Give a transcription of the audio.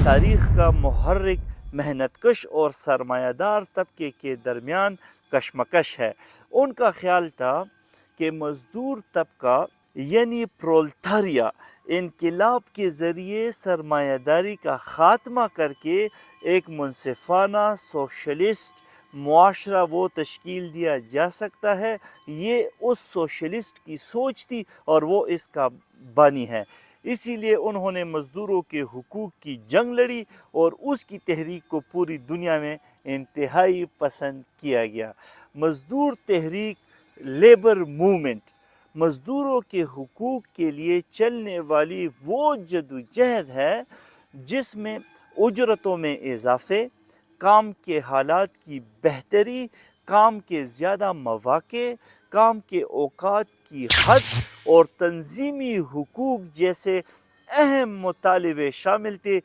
تاریخ کا محرک محنت کش اور سرمایہ دار طبقے کے درمیان کشمکش ہے۔ ان کا خیال تھا کہ مزدور طبقہ یعنی پرولتاریا انقلاب کے ذریعے سرمایہ داری کا خاتمہ کر کے ایک منصفانہ سوشلسٹ معاشرہ وہ تشکیل دیا جا سکتا ہے۔ یہ اس سوشلسٹ کی سوچ تھی اور وہ اس کا بانی ہے۔ اسی لیے انہوں نے مزدوروں کے حقوق کی جنگ لڑی اور اس کی تحریک کو پوری دنیا میں انتہائی پسند کیا گیا۔ مزدور تحریک لیبر موومنٹ مزدوروں کے حقوق کے لیے چلنے والی وہ جدوجہد ہے جس میں اجرتوں میں اضافے، کام کے حالات کی بہتری، کام کے زیادہ مواقع، کام کے اوقات کی حد اور تنظیمی حقوق جیسے اہم مطالبے شامل تھے